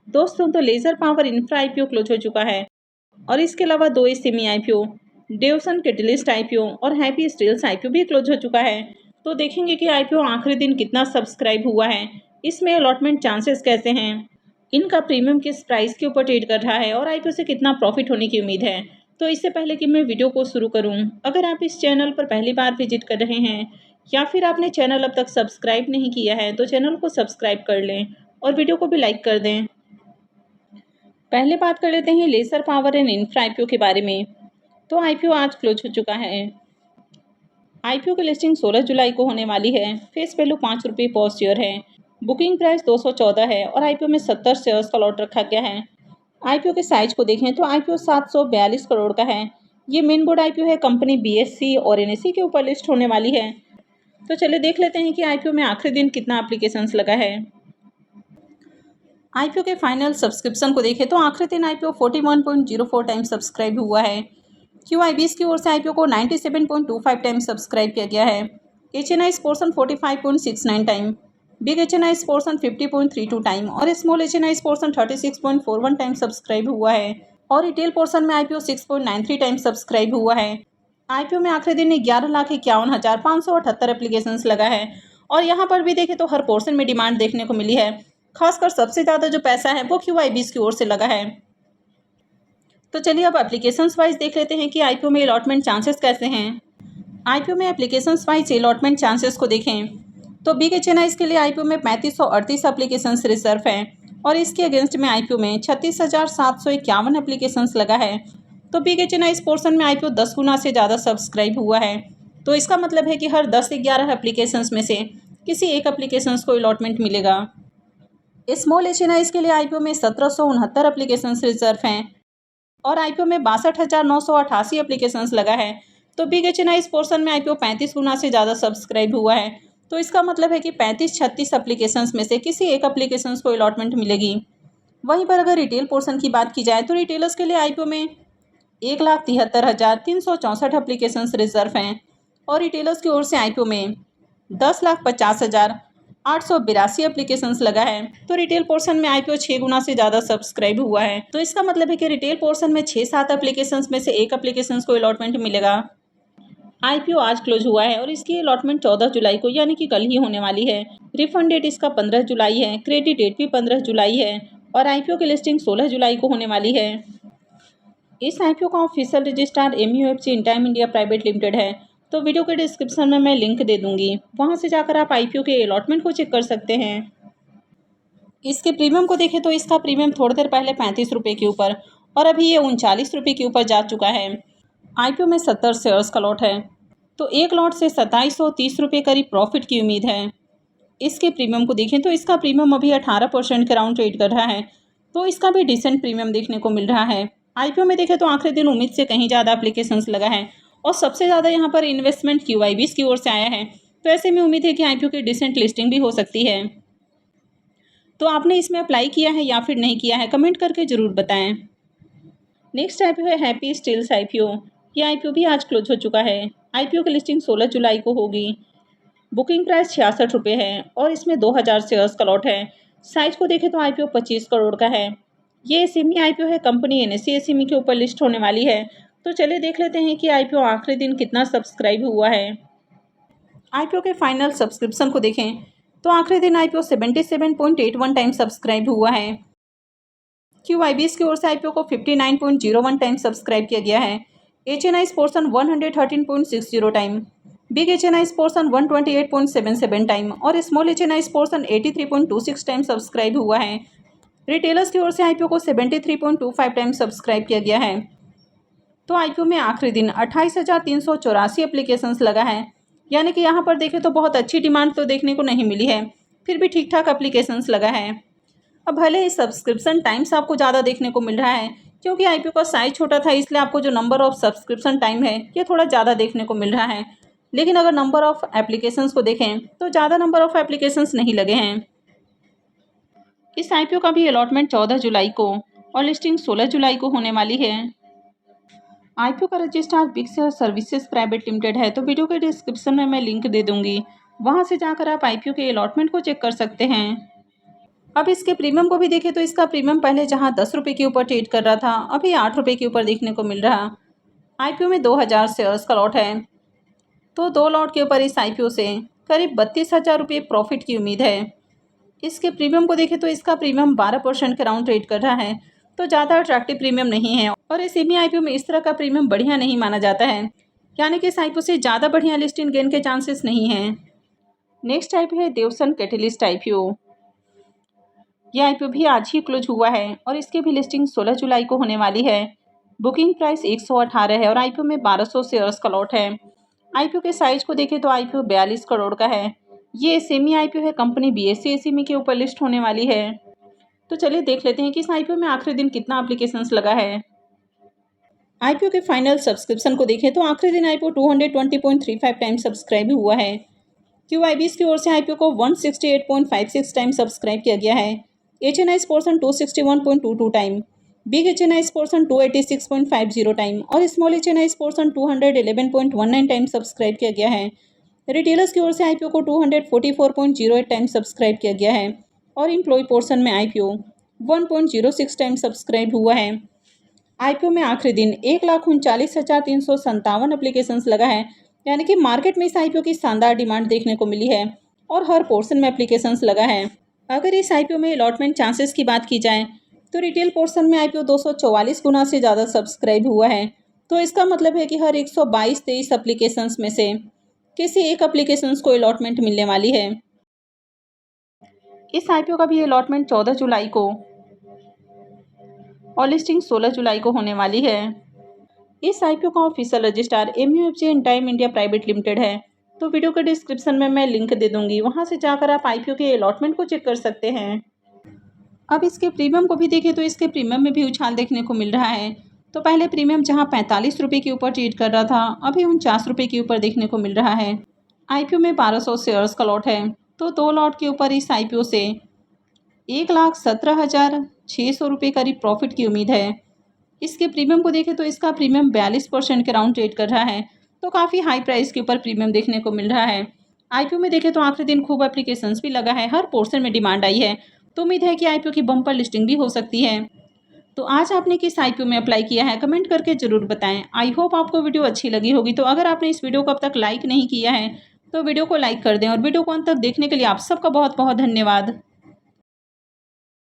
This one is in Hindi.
दोस्तों तो laser power infra IPO close हो चुका है और इसके अलावा 2 एसएमई आईपीओ, डेवसन कैटलिस्ट आईपीओ और हैप्पी स्टील्स आईपीओ भी क्लोज हो चुका है। तो देखेंगे कि आईपीओ आखिरी दिन कितना सब्सक्राइब हुआ है, इसमें अलॉटमेंट चांसेस कैसे हैं, इनका प्रीमियम किस प्राइस के ऊपर ट्रेड कर रहा है और आईपीओ से कितना प्रॉफिट होने की उम्मीद है। तो इससे पहले कि मैं वीडियो को शुरू करूं, अगर आप इस चैनल पर पहली बार विजिट कर रहे हैं या फिर आपने चैनल अब तक सब्सक्राइब नहीं किया है तो चैनल को सब्सक्राइब कर लें और वीडियो को भी लाइक कर दें। पहले बात कर लेते हैं laser power and infra IPO के बारे में। तो आईपीओ आज क्लोज हो चुका है। आईपीओ की लिस्टिंग 16 जुलाई को होने वाली है। फेस वैल्यू 5 रुपये पर शेयर है। बुकिंग प्राइस 214 है और आईपीओ में 70 शेयर्स का लॉट रखा गया है। आईपीओ के साइज को देखें तो आईपीओ 742 करोड़ का है। ये मेन बोर्ड आईपीओ है, कंपनी बीएससी और एनएसई के ऊपर लिस्ट होने वाली है। तो चलिए देख लेते हैं कि आईपीओ में आखिरी दिन कितना एप्लीकेशंस लगा है। आईपीओ के फाइनल सब्सक्रिप्शन को देखें तो आखिरी दिन आईपीओ 41.04 टाइम सब्सक्राइब हुआ है। QIBs की ओर से आईपीओ को 97.25 टाइम सब्सक्राइब किया गया है। HNIs portion 45.69 time, big HNIs portion 50.32 time और small HNIs portion 36.41 time subscribe हुआ है और रिटेल पोर्शन में आईपीओ 6.93 टाइम सब्सक्राइब हुआ है। आईपीओ में आखिरी दिन 11,51,578 एप्लीकेशंस लगा है और यहाँ पर भी देखें तो हर पोर्शन में डिमांड देखने को मिली है। खासकर सबसे ज़्यादा जो पैसा है वो QIBs की ओर से लगा है। तो चलिए अब एप्लीकेशंस वाइज देख लेते हैं कि आईपीओ में अलॉटमेंट चांसेस कैसे हैं। आईपीओ में एप्लीकेशंस वाइज अलॉटमेंट चांसेस को देखें तो बिग HNIs के लिए आईपीओ में 3538 एप्लीकेशंस रिजर्व हैं और इसके अगेंस्ट में आईपीओ में 36,751 एप्लीकेशंस लगा है। तो बिग HNIs पोर्शन में आईपीओ 10 गुना से ज़्यादा सब्सक्राइब हुआ है। तो इसका मतलब है कि हर 10 से 11 एप्लीकेशंस में से किसी एक एप्लीकेशंस को अलॉटमेंट मिलेगा। स्मॉल HNIs के लिए आईपीओ में 1769 एप्लीकेशंस रिजर्व हैं और आईपीओ में 62,988 एप्लीकेशंस लगा है। तो बिग HNIs पोर्शन में आईपीओ 35 गुना से ज़्यादा सब्सक्राइब हुआ है। तो इसका मतलब है कि 35-36 एप्लीकेशंस में से किसी एक एप्लीकेशंस को अलॉटमेंट मिलेगी। वहीं पर अगर रिटेल पोर्शन की बात की जाए तो रिटेलर्स के लिए आईपीओ में 1,73,364 एप्लीकेशंस रिजर्व हैं और रिटेलर्स की ओर से आईपीओ में 10,50,882 एप्लीकेशंस लगा है। तो रिटेल पोर्शन में आईपीओ 6 गुना से ज़्यादा सब्सक्राइब हुआ है। तो इसका मतलब है कि रिटेल पोर्शन में 6-7 एप्लीकेशंस में से एक एप्लीकेशंस को अलॉटमेंट मिलेगा। आईपीओ आज क्लोज हुआ है और इसकी अलॉटमेंट 14 जुलाई को यानी कि कल ही होने वाली है। रिफंड डेट इसका 15 जुलाई है, क्रेडिट डेट भी 15 जुलाई है और आईपीओ की लिस्टिंग 16 जुलाई को होने वाली है। इस आईपीओ का official registrar MUFG Intime India private limited है। तो वीडियो के डिस्क्रिप्शन में मैं लिंक दे दूंगी, वहां से जाकर आप आईपीओ के अलॉटमेंट को चेक कर सकते हैं। इसके प्रीमियम को देखें तो इसका प्रीमियम थोड़ी देर पहले 35 रुपये के ऊपर और अभी ये 39 रुपये के ऊपर जा चुका है। आईपीओ में 70 शेयर्स का लॉट है, तो एक लॉट से 2730 रुपये करीब प्रॉफिट की उम्मीद है। इसके प्रीमियम को देखें तो इसका प्रीमियम अभी 18% के राउंड ट्रेड कर रहा है, तो इसका भी डिसेंट प्रीमियम देखने को मिल रहा है। आईपीओ में देखें तो आखिरी दिन उम्मीद से कहीं ज़्यादा एप्लीकेशंस लगा है और सबसे ज़्यादा यहाँ पर इन्वेस्टमेंट QIBs की ओर से आया है। तो ऐसे में उम्मीद है कि आईपीओ की डिसेंट लिस्टिंग भी हो सकती है। तो आपने इसमें अप्लाई किया है या फिर नहीं किया है, कमेंट करके ज़रूर बताएं। नेक्स्ट आईपीओ है हैप्पी स्टील्स आईपीओ। ये आईपीओ भी आज क्लोज हो चुका है। आईपीओ की लिस्टिंग 16 जुलाई को होगी। बुकिंग प्राइस 66 रुपये है और इसमें 2000 शेयर्स का लॉट है। साइज को देखें तो आईपीओ 25 करोड़ का है। ये एसएमई आईपीओ है, कंपनी NSE एसएमई के ऊपर लिस्ट होने वाली है। तो चलिए देख लेते हैं कि आईपीओ आखिरी दिन कितना सब्सक्राइब हुआ है। आईपीओ के फाइनल सब्सक्रिप्शन को देखें तो आखिरी दिन आईपीओ 77.81 टाइम सब्सक्राइब हुआ है। QIBs की ओर से आईपीओ को 59.01 टाइम सब्सक्राइब किया गया है। HNIs portion 113.60 time, big HNIs portion 128.77 time और small HNIs portion 83.26 time subscribe हुआ है। रिटेलर्स की ओर से आईपीओ को 73.25 टाइम सब्सक्राइब किया गया है। तो आईपीओ में आखिरी दिन 28,384 एप्लीकेशंस लगा है, यानी कि यहाँ पर देखें तो बहुत अच्छी डिमांड तो देखने को नहीं मिली है, फिर भी ठीक ठाक एप्लीकेशंस लगा है। अब भले ही सब्सक्रिप्शन टाइम्स आपको ज़्यादा देखने को मिल रहा है, क्योंकि आईपीओ का साइज छोटा था, इसलिए आपको जो नंबर ऑफ सब्सक्रिप्शन टाइम है ये थोड़ा ज़्यादा देखने को मिल रहा है। लेकिन अगर नंबर ऑफ एप्लीकेशंस को देखें तो ज़्यादा नंबर ऑफ एप्लीकेशंस नहीं लगे हैं। इस आईपीओ का भी अलॉटमेंट 14 जुलाई को और लिस्टिंग 16 जुलाई को होने वाली है। आईपीओ का registrar big services private limited है। तो वीडियो के डिस्क्रिप्शन में मैं लिंक दे दूंगी, वहां से जाकर आप आईपीओ के अलॉटमेंट को चेक कर सकते हैं। अब इसके प्रीमियम को भी देखें तो इसका प्रीमियम पहले जहां 10 रुपये के ऊपर ट्रेड कर रहा था, अभी 8 रुपये के ऊपर देखने को मिल रहा। आईपीओ में 2000 शेयर्स का लॉट है, तो 2 लॉट के ऊपर इस आईपीओ से करीब 32,000 रुपये प्रॉफिट की उम्मीद है। इसके प्रीमियम को देखें तो इसका प्रीमियम 12% के राउंड ट्रेड कर रहा है, तो ज़्यादा अट्रैक्टिव प्रीमियम नहीं है और इस सेमी आईपीओ में इस तरह का प्रीमियम बढ़िया नहीं माना जाता है, यानी कि इस आईपीओ से ज़्यादा बढ़िया लिस्टिंग गेन के चांसेस नहीं हैं। नेक्स्ट आईपीओ है देवसन कैटलिस्ट आईपीओ। यह आईपीओ भी आज ही क्लोज हुआ है और इसकी भी लिस्टिंग 16 जुलाई को होने वाली है। बुकिंग प्राइस 118 है और आईपीओ में 1200 शेयर्स का लॉट है। आईपीओ के साइज को देखें तो आईपीओ 42 करोड़ का है। ये सेमी आईपीओ है, कंपनी बीएसई एसीमी के ऊपर लिस्ट होने वाली है। तो चलिए देख लेते हैं कि इस आईपीओ में आखिरी दिन कितना एप्लीकेशंस लगा है। आईपीओ के फाइनल सब्सक्रिप्शन को देखें तो आखिरी दिन आईपीओ 220.35 टाइम सब्सक्राइब हुआ है। क्यूआईबीएस की ओर से आईपीओ को 168.56 टाइम सब्सक्राइब किया गया है। HNI portion 261.22 time, big HNI portion 286.50 time और small HNI portion 211.19 time subscribe किया गया है। रिटेलर्स की ओर से आईपीओ को 244.08 टाइम सब्सक्राइब किया गया है और एम्प्लॉय पोर्शन में आईपीओ 1.06 टाइम सब्सक्राइब हुआ है। आईपीओ में आखिरी दिन 1,39,357 एप्लीकेशंस लगा है, यानी कि मार्केट में इस आईपीओ की शानदार डिमांड देखने को मिली है और हर पोर्शन में एप्लीकेशंस लगा है। अगर इस आईपीओ में अलॉटमेंट चांसेस की बात की जाए तो रिटेल पोर्शन में आईपीओ 244 गुना से ज़्यादा सब्सक्राइब हुआ है, तो इसका मतलब है कि हर 122-23 एप्लीकेशंस में से किसी एक एप्लीकेशंस को अलॉटमेंट मिलने वाली है। इस आईपीओ का भी अलॉटमेंट 14 जुलाई को और लिस्टिंग 16 जुलाई को होने वाली है। इस आईपीओ का official registrar MUFG and time India private limited है, तो वीडियो के डिस्क्रिप्शन में मैं लिंक दे दूंगी, वहां से जाकर आप आईपीओ के अलॉटमेंट को चेक कर सकते हैं। अब इसके प्रीमियम को भी देखें तो इसके प्रीमियम में भी उछाल देखने को मिल रहा है। तो पहले प्रीमियम जहां 45 रुपये के ऊपर ट्रेड कर रहा था, अभी 49 रुपये के ऊपर देखने को मिल रहा है। आईपीओ में 1200 शेयर्स का लॉट है, तो 2 लॉट के ऊपर इस आईपीओ से 1,17,600 रुपये करीब प्रॉफिट की उम्मीद है। इसके प्रीमियम को देखें तो इसका प्रीमियम 42% के राउंड ट्रेड कर रहा है, तो काफ़ी हाई प्राइस के ऊपर प्रीमियम देखने को मिल रहा है। आईपीओ में देखें तो आखिरी दिन खूब एप्लीकेशंस भी लगा है, हर पोर्शन में डिमांड आई है, तो उम्मीद है कि आईपीओ की बम्पर लिस्टिंग भी हो सकती है। तो आज आपने किस आईपीओ में अप्लाई किया है, कमेंट करके ज़रूर बताएं। आई होप आपको वीडियो अच्छी लगी होगी। तो अगर आपने इस वीडियो को अब तक लाइक नहीं किया है तो वीडियो को लाइक कर दें और वीडियो को अंत तक देखने के लिए आप सबका बहुत बहुत धन्यवाद।